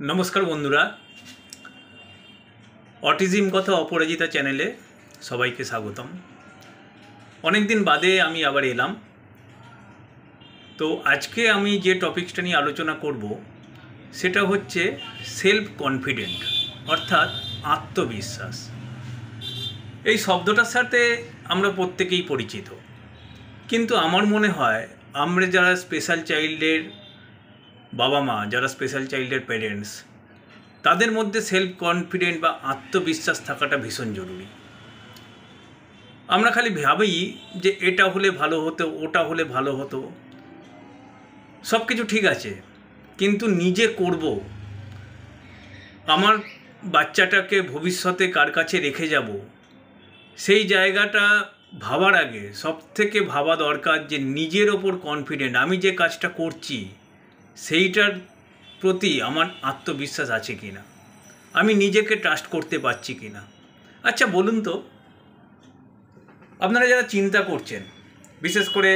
নমস্কার বন্ধুরা, অটিজম কথা অপরাজিতা চ্যানেলে সবাইকে স্বাগতম। অনেক দিন বাদে আমি আবার এলাম। তো আজকে আমি যে টপিকসটা নিয়ে আলোচনা করব সেটা হচ্ছে সেলফ কনফিডেন্ট, অর্থাৎ আত্মবিশ্বাস। এই শব্দটার সাথে আমরা প্রত্যেকেই পরিচিত, কিন্তু আমার মনে হয় আমরা যারা স্পেশাল চাইল্ডের বাবা মা, যারা স্পেশাল চাইল্ডের প্যারেন্টস, তাদের মধ্যে সেলফ কনফিডেন্ট বা আত্মবিশ্বাস থাকাটা ভীষণ জরুরি। আমরা খালি ভাবি যে এটা হলে ভালো হতো, ওটা হলে ভালো হতো, সব কিছু ঠিক আছে, কিন্তু নিজে করব, আমার বাচ্চাটাকে ভবিষ্যতে কার কাছে রেখে যাব, সেই জায়গাটা ভাবার আগে সবথেকে ভাবা দরকার যে নিজের ওপর কনফিডেন্ট, আমি যে কাজটা করছি সেইটার প্রতি আমার আত্মবিশ্বাস আছে কি না, আমি নিজেকে ট্রাস্ট করতে পারছি কি না। আচ্ছা বলুন তো, আপনারা যারা চিন্তা করছেন, বিশেষ করে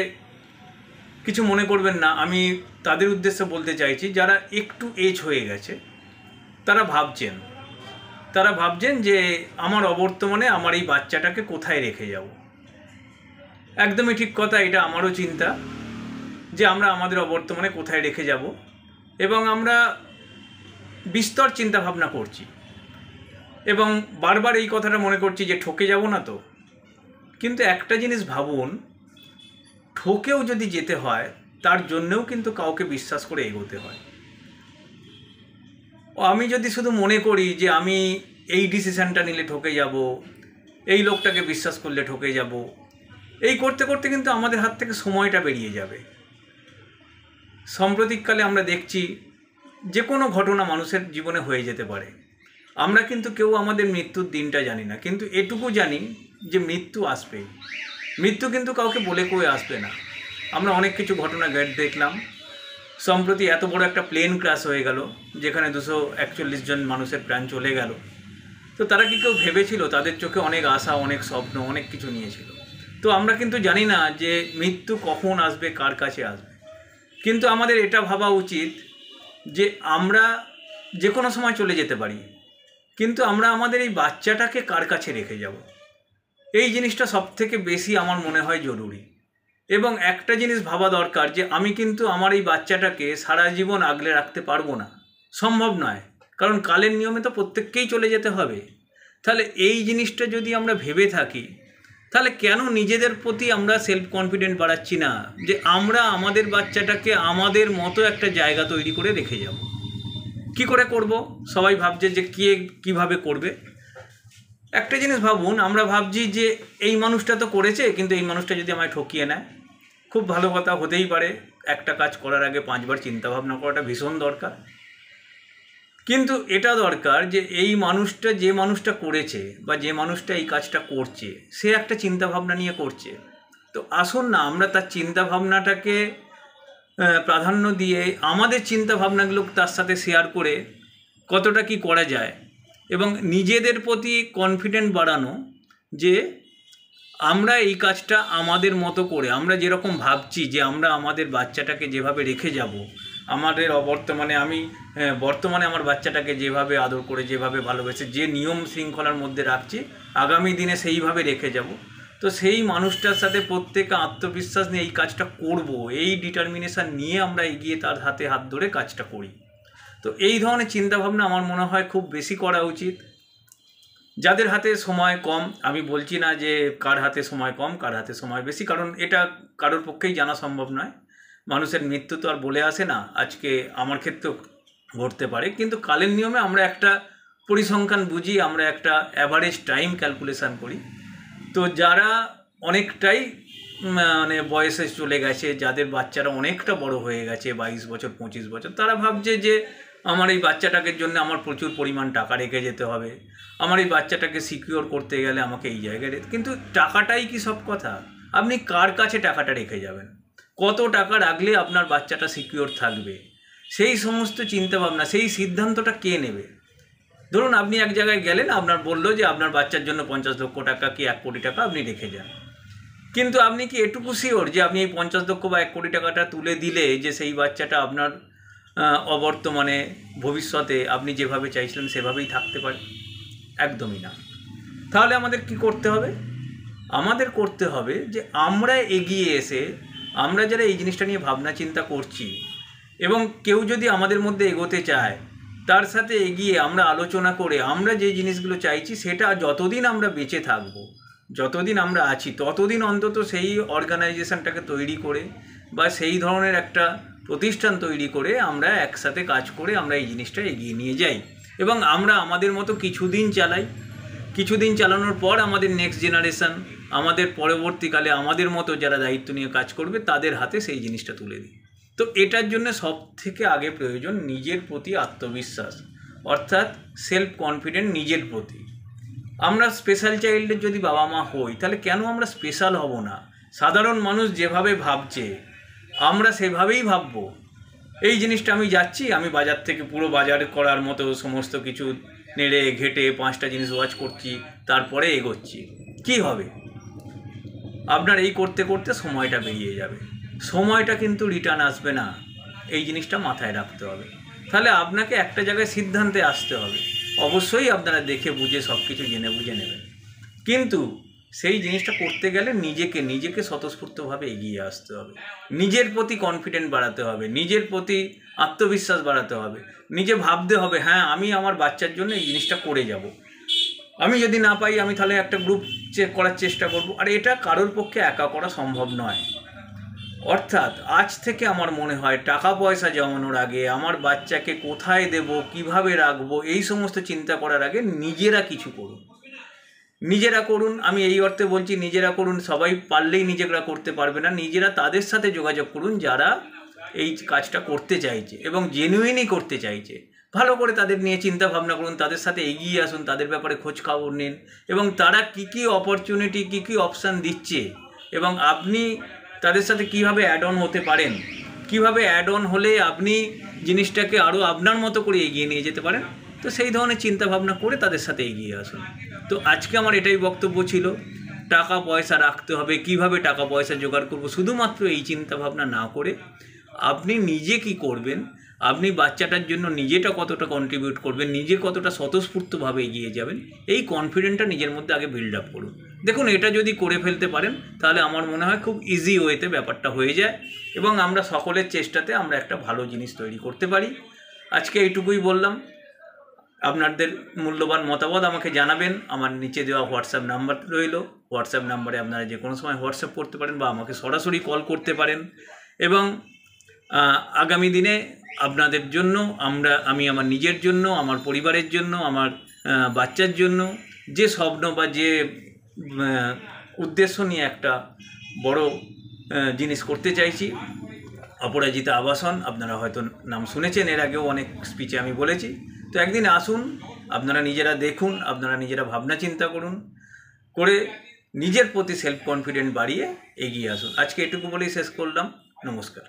কিছু মনে করবেন না, আমি তাদের উদ্দেশ্যে বলতে চাইছি যারা একটু এজ হয়ে গেছে, তারা ভাবছেন যে আমার অবর্তমানে আমার এই বাচ্চাটাকে কোথায় রেখে যাব। একদমই ঠিক কথা, এটা আমারও চিন্তা যে আমরা আমাদের অবর্তমানে কোথায় রেখে যাব, এবং আমরা বিস্তর চিন্তা ভাবনা করছি এবং বারবার এই কথাটা মনে করছি যে ঠকে যাব না তো। কিন্তু একটা জিনিস ভাবুন, ঠকেও যদি যেতে হয় তার জন্যেও কিন্তু কাউকে বিশ্বাস করে এগোতে হয়। আমি যদি শুধু মনে করি যে আমি এই ডিসিশানটা নিলে ঠকে যাব, এই লোকটাকে বিশ্বাস করলে ঠকে যাব, এই করতে করতে কিন্তু আমাদের হাত থেকে সময়টা বেরিয়ে যাবে। সাম্প্রতিককালে আমরা দেখছি যে কোনো ঘটনা মানুষের জীবনে হয়ে যেতে পারে। আমরা কিন্তু কেউ আমাদের মৃত্যুর দিনটা জানি না, কিন্তু এটুকু জানি যে মৃত্যু আসবেই। মৃত্যু কিন্তু কাউকে বলে কয়ে আসবে না। আমরা অনেক কিছু ঘটনা দেখলাম। সম্প্রতি এত বড় একটা প্লেন ক্র্যাশ হয়ে গেল, যেখানে 241 জন মানুষের প্রাণ চলে গেল। তো তারা কি কেউ ভেবেছিল? তাদের চোখে অনেক আশা, অনেক স্বপ্ন, অনেক কিছু নিয়েছিল। তো আমরা কিন্তু জানি না যে মৃত্যু কখন আসবে, কার কাছে আসবে। কিন্তু আমাদের এটা ভাবা উচিত যে আমরা যে কোনো সময় চলে যেতে পারি, কিন্তু আমরা আমাদের এই বাচ্চাটাকে কার কাছে রেখে যাব, এই জিনিসটা সবথেকে বেশি আমার মনে হয় জরুরি। এবং একটা জিনিস ভাবা দরকার যে আমি কিন্তু আমার এই বাচ্চাটাকে সারা জীবন আগলে রাখতে পারবো না, সম্ভব নয়, কারণ কালের নিয়মে তো প্রত্যেককেই চলে যেতে হবে। তাহলে এই জিনিসটা যদি আমরা ভেবে থাকি, তাহলে কেন নিজেদের প্রতি আমরা সেলফ কনফিডেন্ট বাড়াচ্ছি না যে আমরা আমাদের বাচ্চাটাকে আমাদের মতো একটা জায়গা তৈরি করে রেখে যাব। কি করে করব? সবাই ভাবছে যে কিভাবে করবে। একটা জিনিস ভাবুন, আমরা ভাবছি যে এই মানুষটা তো করেছে, কিন্তু এই মানুষটা যদি আমায় ঠকিয়ে নেয়, খুব ভালো কথা, হতেই পারে। একটা কাজ করার আগে 5 বার চিন্তা ভাবনা করাটা ভীষণ দরকার। কিন্তু এটা দরকার যে এই মানুষটা, যে মানুষটা করেছে বা যে মানুষটা এই কাজটা করছে, সে একটা চিন্তা ভাবনা নিয়ে করছে। তো আসুন না আমরা তার চিন্তা ভাবনাটাকে প্রাধান্য দিয়ে আমাদের চিন্তা ভাবনাগুলো তার সাথে শেয়ার করে কতটা কি করা যায়, এবং নিজেদের প্রতি কনফিডেন্ট বাড়ানো যে আমরা এই কাজটা আমাদের মতো করে, আমরা যেরকম ভাবছি যে আমরা আমাদের বাচ্চাটাকে যেভাবে রেখে যাব, আমাদের বর্তমানে আমার বাচ্চাটাকে যেভাবে আদর করে, যেভাবে ভালোবেসে, যে নিয়ম শৃঙ্খলার মধ্যে রাখছি, আগামী দিনে সেইভাবে রেখে যাব। তো সেই মানুষটার সাথে প্রত্যেকে আত্মবিশ্বাস নিয়ে এই কাজটা করব, এই ডিটারমিনেশান নিয়ে আমরা এগিয়ে তার হাতে হাত ধরে কাজটা করি। তো এই ধরনের চিন্তাভাবনা আমার মনে হয় খুব বেশি করা উচিত। যাদের হাতে সময় কম, আমি বলছি না যে কার হাতে সময় কম, কার হাতে সময় বেশি, কারণ এটা কারোর পক্ষেই জানা সম্ভব নয়। মানুষের মৃত্যু তো আর বলে আসে না, আজকে আমার ক্ষেত্রেও ঘটতে পারে। কিন্তু কালের নিয়মে আমরা একটা পরিসংখ্যান বুঝি, আমরা একটা অ্যাভারেজ টাইম ক্যালকুলেশান করি। তো যারা অনেকটাই বয়সে চলে গেছে, যাদের বাচ্চারা অনেকটা বড় হয়ে গেছে, 22 বছর 25 বছর, তারা ভাবছে যে আমার এই বাচ্চাটাকে জন্য আমার প্রচুর পরিমাণ টাকা রেখে যেতে হবে, আমার এই বাচ্চাটাকে সিকিওর করতে গেলে আমাকে এই জায়গায় কিন্তু টাকাটাই কি সব কথা? আপনি কার কাছে টাকাটা রেখে যাবেন, কত টাকা রাখলে আপনার বাচ্চাটা সিকিওর থাকবে, সেই সমস্ত চিন্তাভাবনা, সেই সিদ্ধান্তটা কে নেবে? ধরুন আপনি এক জায়গায় গেলেন, আপনার বললো যে আপনার বাচ্চার জন্য 50 লক্ষ টাকা কি 1 কোটি টাকা আপনি রেখে যান, কিন্তু আপনি কি এটুকু শিওর যে আপনি এই 50 লক্ষ বা 1 কোটি টাকাটা তুলে দিলে যে সেই বাচ্চাটা আপনার অবর্তমানে ভবিষ্যতে আপনি যেভাবে চাইছিলেন সেভাবেই থাকতে পারে? একদমই না। তাহলে আমাদের কি করতে হবে? আমাদের করতে হবে যে আমরা এগিয়ে এসে, আমরা যারা এই জিনিসটা নিয়ে ভাবনা চিন্তা করছি এবং কেউ যদি আমাদের মধ্যে এগোতে চায়, তার সাথে এগিয়ে আমরা আলোচনা করে আমরা যে জিনিসগুলো চাইছি সেটা যতদিন আমরা বেঁচে থাকব, যতদিন আমরা আছি, ততদিন অন্তত সেই অর্গানাইজেশনটাকে তৈরি করে বা সেই ধরনের একটা প্রতিষ্ঠান তৈরি করে আমরা একসাথে কাজ করে আমরা এই জিনিসটা এগিয়ে নিয়ে যাই এবং আমরা আমাদের মতো কিছুদিন চালাই। কিছুদিন চালানোর পর আমাদের নেক্সট জেনারেশন, আমাদের পরবর্তীকালে আমাদের মতো যারা দায়িত্ব নিয়ে কাজ করবে তাদের হাতে সেই জিনিসটা তুলে দিই। তো এটার জন্য সব থেকে আগে প্রয়োজন নিজের প্রতি আত্মবিশ্বাস, অর্থাৎ সেলফ কনফিডেন্ট নিজের প্রতি। আমরা স্পেশাল চাইল্ডের যদি বাবা মা হই, তাহলে কেন আমরা স্পেশাল হব না? সাধারণ মানুষ যেভাবে ভাবছে আমরা সেভাবেই ভাববো। এই জিনিসটা আমি যাচ্ছি, আমি বাজার থেকে পুরো বাজার করার মতো সমস্ত কিছু নেড়ে ঘেটে 5টা জিনিস ওয়াচ করছি, তারপরে এগোচ্ছি, কি হবে? আপনার এই করতে করতে সময়টা বেরিয়ে যাবে, সময়টা কিন্তু রিটার্ন আসবে না। এই জিনিসটা মাথায় রাখতে হবে। তাহলে আপনাকে একটা জায়গায় সিদ্ধান্তে আসতে হবে। অবশ্যই আপনারা দেখে বুঝে সব কিছু জেনে বুঝে নেবেন, কিন্তু সেই জিনিসটা করতে গেলে নিজেকে স্বতঃস্ফূর্তভাবে এগিয়ে আসতে হবে, নিজের প্রতি কনফিডেন্ট বাড়াতে হবে, নিজের প্রতি আত্মবিশ্বাস বাড়াতে হবে, নিজে ভাবতে হবে হ্যাঁ আমি আমার বাচ্চার জন্য এই জিনিসটা করে যাব। আমি যদি না পাই আমি তাহলে একটা গ্রুপ চেক করার চেষ্টা করব। আর এটা কারোর পক্ষে একা করা সম্ভব নয়। অর্থাৎ আজ থেকে আমার মনে হয় টাকা পয়সা জমানোর আগে, আমার বাচ্চাকে কোথায় দেব, কিভাবে রাখবো, এই সমস্ত চিন্তা করার আগে নিজেরা কিছু করুন। নিজেরা করুন, আমি এই অর্থে বলছি নিজেরা করুন, সবাই পারলেই নিজেরা করতে পারবে না। নিজেরা তাদের সাথে যোগাযোগ করুন যারা এই কাজটা করতে চাইছে এবং জেনুইনই করতে চাইছে। ভালো করে তাদের নিয়ে চিন্তা ভাবনা করুন, তাদের সাথে এগিয়ে আসুন, তাদের ব্যাপারে খোঁজ খবর নিন এবং তারা কী অপরচুনিটি, কী অপশান দিচ্ছে এবং আপনি তাদের সাথে কিভাবে অ্যাড অন হতে পারেন, কিভাবে অ্যাড অন হলে আপনি জিনিসটাকে আরও আপনার মতো করে এগিয়ে নিয়ে যেতে পারেন, তো সেই ধরনের চিন্তা ভাবনা করে তাদের সাথে এগিয়ে আসুন। তো আজকে আমার এটাই বক্তব্য ছিল, টাকা পয়সা রাখতে হবে, কিভাবে টাকা পয়সা জোগাড় করব, শুধুমাত্র এই চিন্তা ভাবনা না করে আপনি নিজে কি করবেন, আপনি বাচ্চাটার জন্য নিজেটা কতটা কন্ট্রিবিউট করবেন, নিজে কতটা স্বতঃস্ফূর্তভাবে এগিয়ে যাবেন, এই কনফিডেন্টটা নিজের মধ্যে আগে বিল্ড আপ করুন। দেখুন এটা যদি করে ফেলতে পারেন তাহলে আমার মনে হয় খুব ইজি ওয়েতে ব্যাপারটা হয়ে যায় এবং আমরা সকলের চেষ্টাতে আমরা একটা ভালো জিনিস তৈরি করতে পারি। আজকে এইটুকুই বললাম। আপনাদের মূল্যবান মতামত আমাকে জানাবেন। আমার নিচে দেওয়া হোয়াটসঅ্যাপ নাম্বার রইল, হোয়াটসঅ্যাপ নাম্বারে আপনারা যে কোনো সময় হোয়াটসঅ্যাপ করতে পারেন বা আমাকে সরাসরি কল করতে পারেন এবং আগামী দিনে আপনাদের জন্য আমি আমার নিজের জন্য, আমার পরিবারের জন্য, আমার বাচ্চার জন্য যে স্বপ্ন বা যে উদ্দেশ্য নিয়ে একটা বড় জিনিস করতে চাইছি, অপরাজিতা আবাসন, আপনারা হয়তো নাম শুনেছেন, এর আগেও অনেক স্পিচে আমি বলেছি। তো একদিন আসুন, আপনারা নিজেরা দেখুন, আপনারা নিজেরা ভাবনা চিন্তা করুন, করে নিজের প্রতি সেলফ কনফিডেন্ট বাড়িয়ে এগিয়ে আসুন। আজকে এটুকু বলেই শেষ করলাম। নমস্কার।